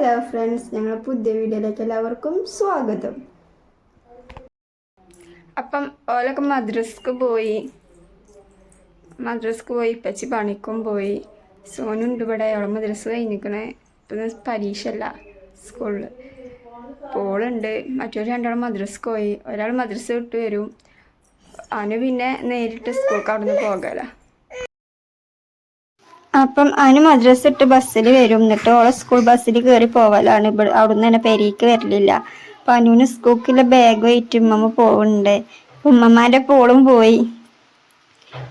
Hello friends, ഞങ്ങൾ പുതിയ വീഡിയോയിലേക്ക് എല്ലാവർക്കും സ്വാഗതം. അപ്പം ഓലൊക്കെ മദ്രസക്ക് പോയി, ഇപ്പച്ചി പണിക്കും പോയി. സോനുണ്ട് ഇവിടെ, അവളെ മദ്രസ കഴിഞ്ഞിരിക്കണേ. ഇപ്പം പരീക്ഷ അല്ല സ്കൂളിൽ. പോളുണ്ട്, മറ്റൊരു രണ്ടാളും മദ്രസക്ക് പോയി. ഒരാൾ മദ്രസ വിട്ട് വരും, അവന് പിന്നെ നേരിട്ട് സ്കൂൾക്ക് അവിടെ നിന്ന് പോകല. അപ്പം അവന് മദ്രസ ഇട്ട് ബസ്സിൽ വരും, എന്നിട്ട് ഓളെ സ്കൂൾ ബസ്സിൽ കയറി പോവലാണ്. ഇവിടെ അവിടുന്ന് തന്നെ പെരീക്ക് വരലില്ല. അപ്പം അനുവിന് സ്കൂൾക്കുള്ള ബാഗ് വെയിറ്റ് ഉമ്മമ്മ പോകുന്നുണ്ട്. ഉമ്മമാൻ്റെ പോളും പോയി.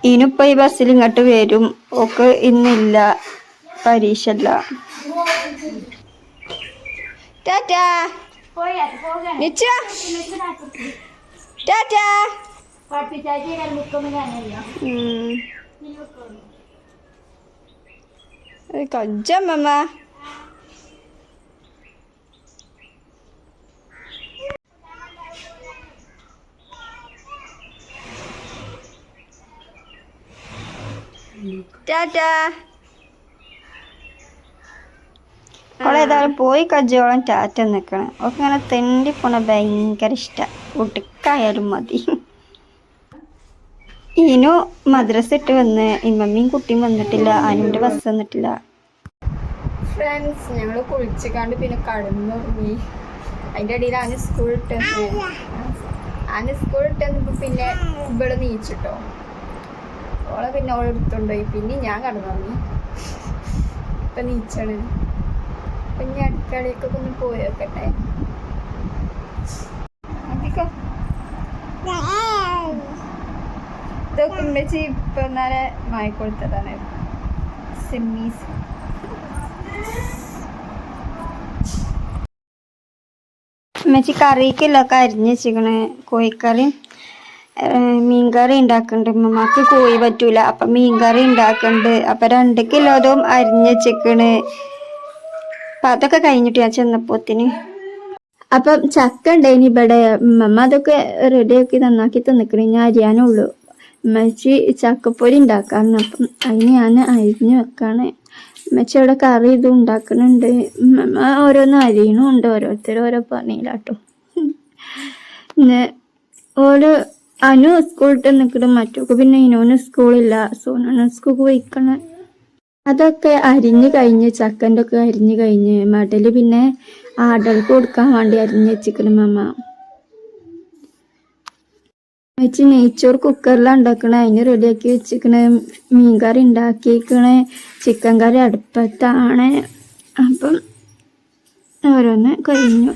ഇനിയിപ്പോൾ ഈ ബസ്സിൽ ഇങ്ങോട്ട് വരും. ഓക്ക് ഇന്നില്ല, പരീക്ഷ അല്ല. ടാറ്റാ ടാറ്റാ. കൊഞ്ചമ്മ ടാറ്റാ. അവളേതായാലും പോയി കജ്ജോളം ടാറ്റ നിൽക്കണം. ഒക്കെ ഇങ്ങനെ തെണ്ടി പോണ ഭയങ്കര ഇഷ്ടമാണ്. ഒടുക്കായാലും മതി. ഈനു മദ്രസ ഇട്ട് വന്ന്, ഇമ്മമ്മയും കുട്ടിയും വന്നിട്ടില്ല, അനുവിൻ്റെ ബസ് വന്നിട്ടില്ല. ഫ്രണ്ട്സ്, ഞങ്ങൾ കുളിച്ചിക്കാണ്ട് പിന്നെ കടന്നു. അതിൻ്റെ ഇടയിൽ ആന് സ്കൂൾ ഇട്ടപ്പോൾ പിന്നെ ഇവിടെ നീച്ചിട്ടോ. ഓളെ പിന്നെ ഓളെ എടുത്തുകൊണ്ടുപോയി. പിന്നെ ഞാൻ കടന്നു. ഇപ്പം നീച്ചാണ്. അപ്പം ഇനി അടുക്കളയിലേക്കൊക്കെ ഒന്ന് പോയി വെക്കട്ടെ. അധികം ഇതൊക്കെ ഉമ്മച്ചി ഇപ്പം നേരെ വാങ്ങിക്കൊടുത്തതാണ്. സിമ്മീസ് ഉമ്മച്ചി കറിക്കൊക്കെ അരിഞ്ഞ് വെച്ചിക്കണ്. കോഴിക്കറി, മീൻകറി ഉണ്ടാക്കുന്നുണ്ട്. ഉമ്മമാക്ക് കോഴി പറ്റൂല, അപ്പം മീൻകറി ഉണ്ടാക്കുന്നുണ്ട്. അപ്പം 2 കിലോതും അരിഞ്ഞ് വെച്ചിക്കണ്. അപ്പം അതൊക്കെ കഴിഞ്ഞിട്ട് ഞാൻ ചെന്നപ്പോത്തിന് അപ്പം ചക്ക ഉണ്ടായിന് ഇവിടെ. ഉമ്മമ്മ അതൊക്കെ റെഡിയാക്കി നന്നാക്കി തന്നിക്കണ്. ഞാൻ അരിയാനുള്ളൂ. ഉമ്മച്ചി ചക്കപ്പൊരി ഉണ്ടാക്കാറുണ്ട്. അപ്പം അതിന് ഞാൻ അരിഞ്ഞ് വെക്കാണ്. ഉമ്മച്ചി അവിടെ കറി ഇതും ഉണ്ടാക്കുന്നുണ്ട്. ഉമ്മമ്മ ഓരോന്ന് അരിയണുണ്ട്. ഓരോരുത്തരും ഓരോ പണിയിലാട്ടോ. പിന്നെ ഓരോ അനു സ്കൂളിട്ട് നിൽക്കണം. മറ്റൊക്കെ പിന്നെ ഇനോന് സ്കൂളില്ല, സോനു സ്കൂൾക്ക് പോയിക്കണം. അതൊക്കെ അരിഞ്ഞ് കഴിഞ്ഞ്, ചക്കൻ്റെ ഒക്കെ അരിഞ്ഞ് കഴിഞ്ഞ്, മടല് പിന്നെ ആടകൾക്ക് കൊടുക്കാൻ വേണ്ടി അരിഞ്ഞ് വെച്ചിക്കണം മമ്മ. വെച്ച് നെയ്ച്ചോറ് കുക്കറിലാണ് ഉണ്ടാക്കണേ. അതിന് റെഡിയാക്കി വെച്ചിക്കണേ. മീൻകറി ഉണ്ടാക്കിക്കണേ. ചിക്കൻ കറി അടുപ്പത്താണ്. അപ്പം ഓരോന്ന് കഴിഞ്ഞു.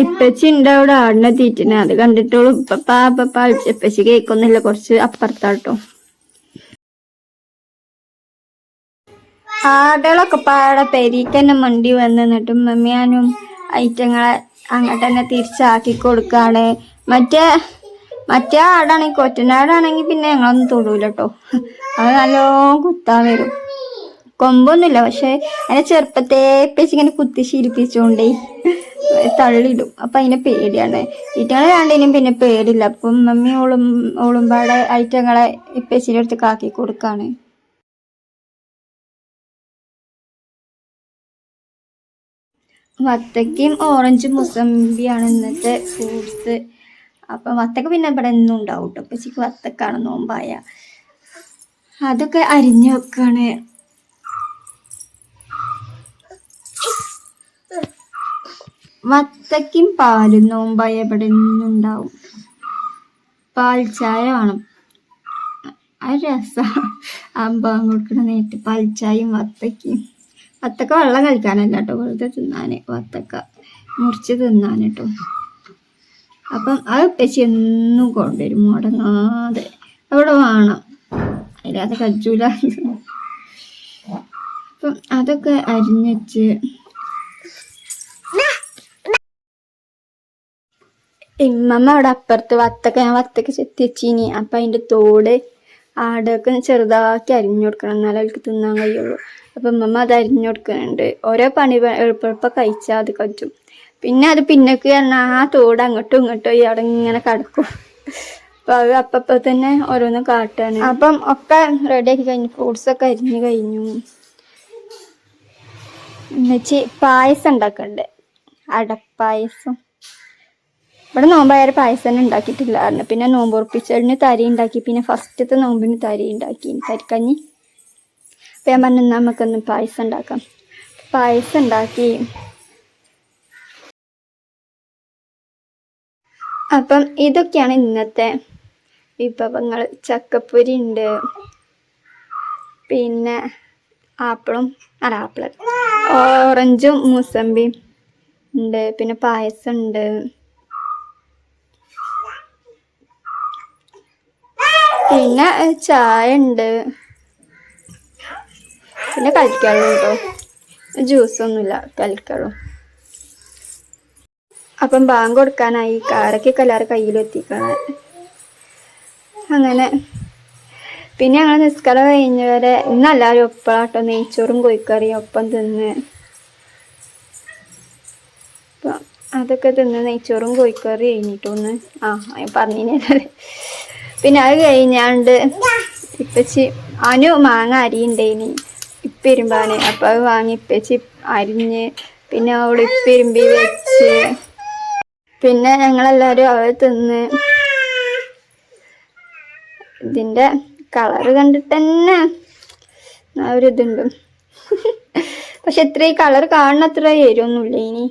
ഇപ്പച്ചി ഉണ്ട് അവിടെ ആടിനെ തീറ്റിനെ. അത് കണ്ടിട്ടോളൂ ഇപ്പ ഇപ്പച്ചി കേൾക്കൊന്നുമില്ല, കുറച്ച് അപ്പുറത്താട്ടോ. ആടുകളൊക്കെ പാടെ പെരീക്കന്നെ മണ്ടി വന്ന് നിന്നിട്ടും മമ്മിയാനും ഐറ്റങ്ങളെ അങ്ങോട്ട് തന്നെ തിരിച്ചാക്കി കൊടുക്കാണ്. മറ്റേ ആടാണെങ്കിൽ, കൊറ്റനാടാണെങ്കിൽ പിന്നെ ഞങ്ങളൊന്നും തൊടൂല കേട്ടോ. അത് നല്ലോണം കുത്താൻ വരും. കൊമ്പൊന്നുമില്ല, പക്ഷെ അതിനെ ചെറുപ്പത്തെ ഇങ്ങനെ കുത്തി ശീലിപ്പിച്ചോണ്ടേ തള്ളിയിടും. അപ്പം അതിനെ പേടിയാണ്. ഈറ്റങ്ങളെ കണ്ടിനും പിന്നെ പേടില്ല. അപ്പം മമ്മി ഓളുമ്പാടെ ഐറ്റങ്ങളെ ഇപ്പച്ചിൻ്റെ അടുത്ത് കാക്കി കൊടുക്കാണ്. വത്തക്കയും ഓറഞ്ച് മുസമ്പിയാണ് ഇന്നത്തെ ഫ്രൂട്ട്സ്. അപ്പം വത്തക്ക പിന്നെ ഇവിടെ എന്നും ഉണ്ടാവും കേട്ടോ. ഇപ്പച്ചിക്ക് വത്തക്കാണ് നോമ്പായ. അതൊക്കെ അരിഞ്ഞു വെക്കാണ്. വത്തക്കയും പാലും നോമ്പായ ഇവിടെ എന്നും ഉണ്ടാവും. പാൽ ചായ വേണം. അത് രസമാണ്. അമ്പാൻ കൊടുക്കണ നേരിട്ട് പാൽ ചായയും വത്തക്കയും. വത്തക്ക വെള്ളം കഴിക്കാനല്ല കേട്ടോ, വെറുതെ തിന്നാന്. വത്തക്ക മുറിച്ച് തിന്നാൻ കേട്ടോ. അപ്പം അത് ഇപ്പച്ചി എന്നും കൊണ്ടുവരും മുടങ്ങാതെ. അവിടെ വേണം, അതിലത് കജ്ജൂല. അപ്പം അതൊക്കെ അരിഞ്ഞച്ച് ഇമ്മമ്മ അവിടെ അപ്പുറത്ത് ഞാൻ വത്തക്ക ചെത്തി വെച്ചീനി. അപ്പം അതിൻ്റെ തോട് ആടൊക്കെ ചെറുതാക്കി അരിഞ്ഞു കൊടുക്കണം, എന്നാലും അവർക്ക് തിന്നാൻ കഴിയുള്ളൂ. അപ്പം ഉമ്മമ്മ അത് അരിഞ്ഞു കൊടുക്കുന്നുണ്ട്. ഓരോ പണി എളുപ്പം കഴിച്ചാൽ അത് കജ്ജും. പിന്നെ അത് പിന്നേക്ക് പറഞ്ഞാൽ ആ തോട് അങ്ങോട്ടും ഇങ്ങോട്ടും അവിടെ ഇങ്ങനെ കിടക്കും. അപ്പൊ അത് അപ്പ തന്നെ ഓരോന്ന് കാട്ടാണ്. അപ്പം ഒക്കെ റെഡിയാക്കി കഴിഞ്ഞു. ഫ്രൂട്ട്സ് ഒക്കെ അരിഞ്ഞു കഴിഞ്ഞു. എന്നുവെച്ച് പായസം ഉണ്ടാക്കണ്ട്, അടപ്പായസം. ഇവിടെ നോമ്പായ പായസം തന്നെ ഉണ്ടാക്കിയിട്ടില്ലായിരുന്നു. പിന്നെ നോമ്പ് ഉറപ്പിച്ചതിന് തരി ഉണ്ടാക്കി. പിന്നെ ഫസ്റ്റത്തെ നോമ്പിന് തരി ഉണ്ടാക്കി, തരിക്കഞ്ഞി. അപ്പം ഞാൻ പറഞ്ഞു നമുക്കൊന്ന് പായസം ഉണ്ടാക്കാം. പായസം ഉണ്ടാക്കി. അപ്പം ഇതൊക്കെയാണ് ഇന്നത്തെ വിഭവങ്ങൾ. ചക്കപ്പൊരി ഉണ്ട്, പിന്നെ ഓറഞ്ചും മൂസമ്പിയും ഉണ്ട്, പിന്നെ പായസം ഉണ്ട്, പിന്നെ ചായ ഉണ്ട്, പിന്നെ കളിക്കാറും കേട്ടോ. ജ്യൂസൊന്നുമില്ല, കളിക്കാറും. അപ്പം ബാങ്ക് കൊടുക്കാനായി. കാരക്കൊക്കെ എല്ലാവരും കയ്യിലെത്തിക്കണം. അങ്ങനെ പിന്നെ ഞങ്ങൾ നിസ്കാരം കഴിഞ്ഞവരെ ഇന്നെല്ലാവരും ഒപ്പമാട്ടോ നെയ്ച്ചോറും കോഴിക്കറിയും ഒപ്പം തിന്ന്. അപ്പം അതൊക്കെ തിന്ന് നെയ്ച്ചോറും കോഴിക്കറി കഴിഞ്ഞിട്ടൊന്ന് പറഞ്ഞില്ലേ. പിന്നെ അത് കഴിഞ്ഞാണ്ട് ഇപ്പച്ചി അനു മാങ്ങ അരിയുണ്ടേനി ഇപ്പിരുമ്പാന്. അപ്പം അത് വാങ്ങി ഇപ്പച്ചി അരിഞ്ഞ് പിന്നെ അവിടെ ഇപ്പിരുമ്പി വെച്ച്. പിന്നെ ഞങ്ങളെല്ലാവരും അവ തിന്ന്. ഇതിൻ്റെ കളറ് കണ്ടിട്ട് തന്നെ ആ ഒരു ഇതുണ്ട്. പക്ഷെ ഇത്രയും കളർ കാണുന്ന അത്ര എരിവൊന്നുമില്ല ഇനി.